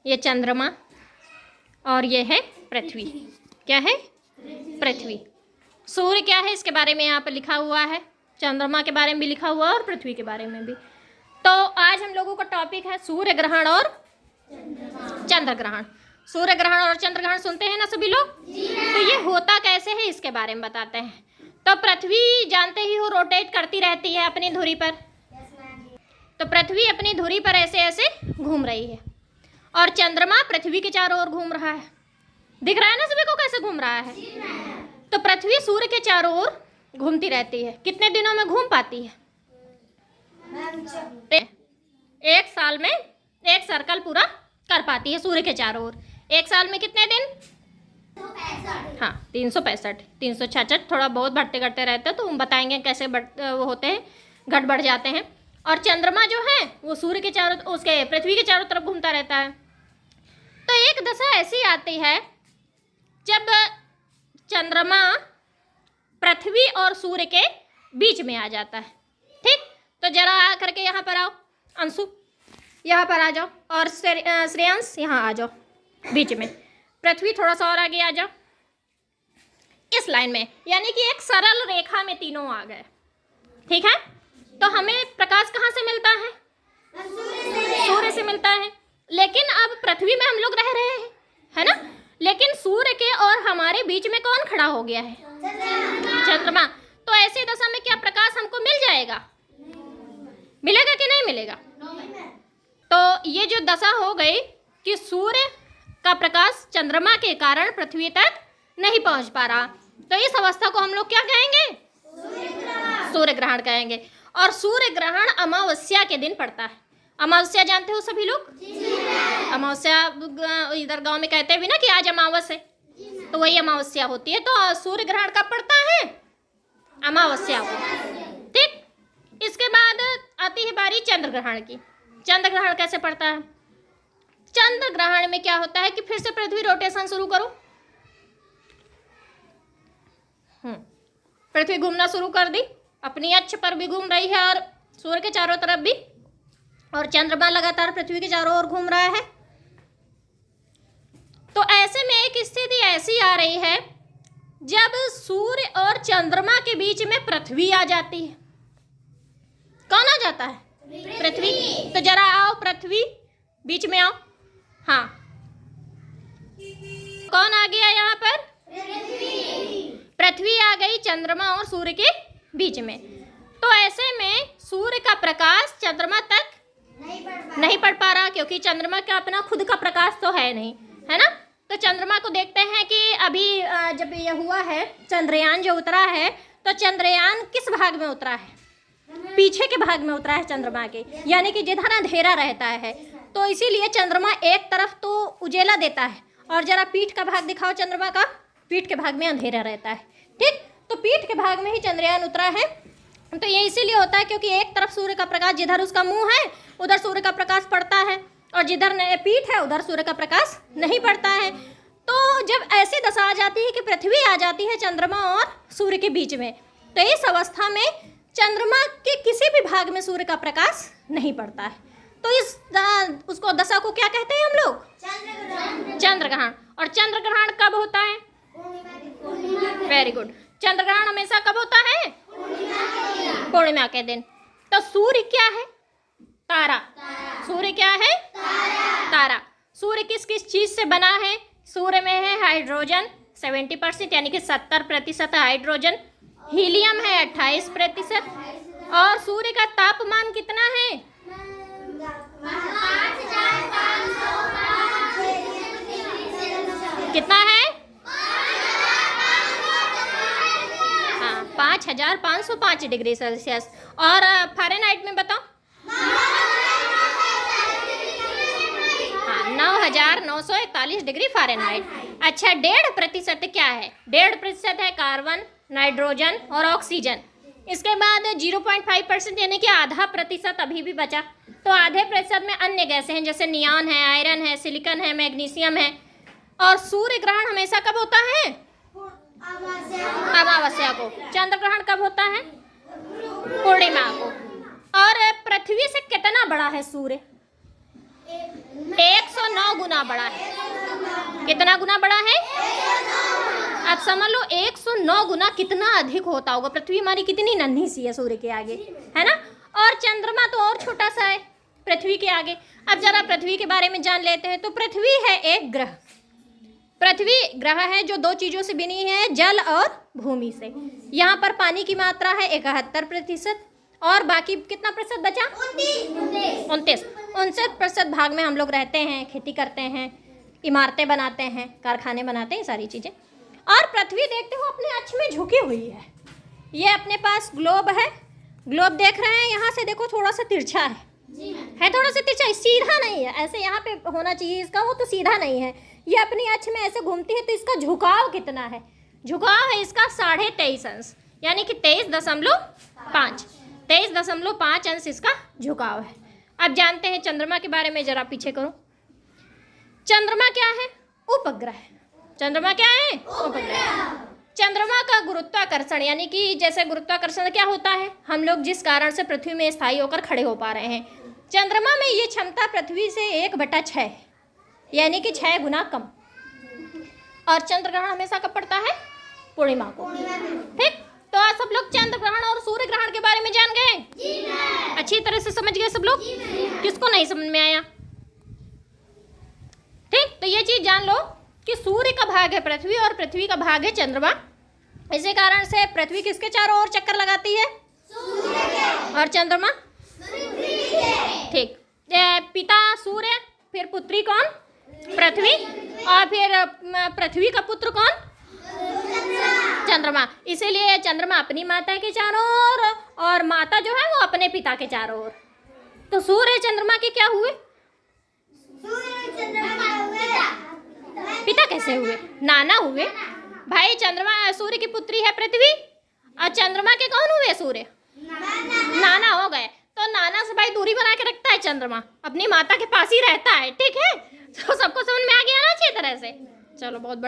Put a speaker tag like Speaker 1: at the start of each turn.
Speaker 1: ये चंद्रमा और ये है पृथ्वी। क्या है? पृथ्वी। सूर्य क्या है इसके बारे में यहाँ पर लिखा हुआ है, चंद्रमा के बारे में भी लिखा हुआ है और पृथ्वी के बारे में भी। तो आज हम लोगों का टॉपिक है सूर्य ग्रहण और चंद्र ग्रहण। सूर्य ग्रहण और चंद्र ग्रहण सुनते हैं ना सभी लोग? तो ये होता कैसे है इसके बारे में बताते हैं। तो पृथ्वी जानते ही हो रोटेट करती रहती है अपनी धुरी पर। तो पृथ्वी अपनी धुरी पर ऐसे ऐसे घूम रही है और चंद्रमा पृथ्वी के चारों ओर घूम रहा है। दिख रहा है ना सभी को कैसे घूम रहा है? तो पृथ्वी सूर्य के चारों ओर घूमती रहती है। कितने दिनों में घूम पाती है? एक साल में एक सर्कल पूरा कर पाती है सूर्य के चारों ओर। एक साल में कितने दिन? 365। 366 थोड़ा बहुत बढ़ते घटते रहते हैं, तो हम बताएंगे कैसे वो होते हैं, घट बढ़ जाते हैं। और चंद्रमा जो है वो सूर्य के चारों, उसके पृथ्वी के चारों तरफ घूमता रहता है। तो एक दशा ऐसी आती है जब चंद्रमा पृथ्वी और सूर्य के बीच में आ जाता है। ठीक, तो जरा आ करके यहाँ पर आओ, अंशु यहाँ पर आ जाओ और श्रेयांश यहाँ आ जाओ बीच में। पृथ्वी थोड़ा सा और आगे आ जाओ इस लाइन में, यानी कि एक सरल रेखा में तीनों आ गए। ठीक है, तो हमें प्रकाश कहाँ से मिलता है? सूर्य से मिलता है। लेकिन अब पृथ्वी में हम लोग रह रहे हैं, है ना? लेकिन सूर्य के और हमारे बीच में कौन खड़ा हो गया है? चंद्रमा। तो ऐसी दशा में क्या प्रकाश हमको मिल जाएगा? मिलेगा कि नहीं मिलेगा? तो ये जो दशा हो गई कि सूर्य का प्रकाश चंद्रमा के कारण पृथ्वी तक नहीं पहुंच पा रहा, तो इस अवस्था को हम लोग क्या कहेंगे? सूर्य ग्रहण कहेंगे। और सूर्य ग्रहण अमावस्या के दिन पड़ता है। अमावस्या जानते हो सभी लोग? अमावस्या इधर गांव में कहते हैं भी ना कि आज अमावस है, तो वही अमावस्या होती है। तो सूर्य ग्रहण कब पड़ता है? अमावस्या को। ठीक, इसके बाद आती है बारी चंद्र ग्रहण की। चंद्र ग्रहण कैसे पड़ता है? चंद्र ग्रहण में क्या होता है कि फिर से पृथ्वी रोटेशन शुरू करो। पृथ्वी घूमना शुरू कर दी, अपनी अक्ष पर भी घूम रही है और सूर्य के चारों तरफ भी, और चंद्रमा लगातार पृथ्वी के चारों ओर घूम रहा है। तो ऐसे में एक स्थिति ऐसी आ रही है जब सूर्य और चंद्रमा के बीच में पृथ्वी आ जाती है। कौन आ जाता है? पृथ्वी। तो जरा आओ पृथ्वी बीच में आओ। हाँ, कौन आ गया यहाँ पर? पृथ्वी आ गई चंद्रमा और सूर्य के बीच में। तो ऐसे में सूर्य का प्रकाश चंद्रमा तक नहीं पड़ पा रहा, क्योंकि चंद्रमा का अपना खुद का प्रकाश तो है नहीं, है ना? तो चंद्रमा को देखते हैं कि अभी जब ये हुआ है चंद्रयान जो उतरा है, तो चंद्रयान किस भाग में उतरा है? पीछे के भाग में उतरा है चंद्रमा के, यानी कि जिधर अंधेरा रहता है। तो इसीलिए चंद्रमा एक तरफ तो उजेला देता है, और जरा पीठ का भाग दिखाओ चंद्रमा का, पीठ के भाग में अंधेरा रहता है। ठीक, तो पीठ के भाग में ही चंद्रयान उतरा है। तो ये इसीलिए होता है क्योंकि एक तरफ सूर्य का प्रकाश, जिधर उसका मुंह है उधर सूर्य का प्रकाश पड़ता है, और जिधर पीठ है उधर सूर्य का प्रकाश नहीं पड़ता है। तो जब ऐसी दशा आ जाती है कि पृथ्वी आ जाती है चंद्रमा और सूर्य के बीच में, तो इस अवस्था में चंद्रमा के किसी भी भाग में सूर्य का प्रकाश नहीं पड़ता है। तो इस उसको दशा को क्या कहते हैं हम लोग? चंद्र ग्रहण। और चंद्र ग्रहण कब होता है? Very good. चंद्र ग्रहण हमेशा कब होता है? पूर्णिमा के दिन। तो सूर्य क्या है? तारा। सूर्य क्या है? तारा। सूर्य किस किस चीज से बना है? सूर्य में है हाइड्रोजन 70%, यानी कि 70% हाइड्रोजन। हीलियम है 28%। और सूर्य का तापमान कितना है? 5,505 कितना है? 5,505 डिग्री सेल्सियस। और फ़ारेनहाइट में बताओ? 9,941 डिग्री फ़ारेनहाइट। अच्छा, 1.5% क्या है? 1.5% है कार्बन, नाइट्रोजन और ऑक्सीजन। इसके बाद 0.5% यानी कि आधा प्रतिशत अभी भी बचा। तो आधे प्रतिशत में अन्य गैसें हैं, जैसे नियॉन है, आयरन है, सिलिकॉन है, मैग्नीशियम है। और सूर्य ग्रहण हमेशा कब होता है? अमावस्या को। चंद्र ग्रहण कब होता है? पूर्णिमा को। और पृथ्वी से कितना बड़ा है सूर्य? 109 गुना बड़ा है। कितना गुना बड़ा है? अब समझ लो 109 गुना कितना अधिक होता होगा। पृथ्वी हमारी कितनी नन्ही सी है सूर्य के आगे, है ना। और चंद्रमा तो और छोटा सा है पृथ्वी के आगे। अब जरा पृथ्वी के बारे में जान लेते हैं। तो पृथ्वी है एक ग्रह। पृथ्वी ग्रह है जो 2 चीज़ों से बनी है, जल और भूमि से। यहाँ पर पानी की मात्रा है 71% और बाकी कितना प्रतिशत बचा? 29% भाग में हम लोग रहते हैं, खेती करते हैं, इमारतें बनाते हैं, कारखाने बनाते हैं, सारी चीज़ें। और पृथ्वी देखते हो अपने अक्ष में झुकी हुई है। ये अपने पास ग्लोब है, ग्लोब देख रहे हैं, यहाँ से देखो थोड़ा सा तिरछा है थोड़ा सा तिरछा, सीधा नहीं है। ऐसे यहाँ पे होना चाहिए इसका, वो तो सीधा नहीं है। ये अपनी अक्ष में ऐसे घूमती है, तो इसका झुकाव कितना है? झुकाव है इसका 23.5 अंश, यानी कि 23.5 अंश इसका झुकाव है। अब जानते हैं चंद्रमा के बारे में, जरा पीछे करो। चंद्रमा क्या है? उपग्रह। चंद्रमा क्या है? उपग्रह। चंद्रमा का गुरुत्वाकर्षण, यानी कि जैसे गुरुत्वाकर्षण क्या होता है, हम लोग जिस कारण से पृथ्वी में स्थायी होकर खड़े हो पा रहे हैं, चंद्रमा में ये क्षमता पृथ्वी से 1/6, यानी कि 6 गुना कम। और चंद्र ग्रहण हमेशा कब पड़ता है? पूर्णिमा को। ठीक, तो आज सब लोग चंद्र ग्रहण और सूर्य ग्रहण के बारे में जान गए? अच्छी तरह से समझ गए सब लोग? किसको नहीं समझ में आया? ठीक, तो ये चीज जान लो कि सूर्य का भाग है पृथ्वी और पृथ्वी का भाग है चंद्रमा। इसी कारण से पृथ्वी किसके चारों ओर चक्कर लगाती है? सूर्य के। और चंद्रमा? ठीक, पिता सूर्य, फिर पुत्री कौन? पृथ्वी, और फिर पृथ्वी का पुत्र कौन? चंद्रमा। इसीलिए चंद्रमा अपनी माता के चारों ओर और माता जो है वो अपने पिता के चारों ओर। तो सूर्य चंद्रमा के क्या हुए? पिता कैसे हुए? नाना हुए। भाई चंद्रमा सूर्य की पुत्री है पृथ्वी, और चंद्रमा के कौन हुए? सूर्य। नाना हो गए। तो नाना से भाई दूरी बना के रखता है चंद्रमा, अपनी माता के पास ही रहता है। ठीक है, तो सबको समझ में आ गया ना अच्छी तरह से? चलो, बहुत बढ़िया।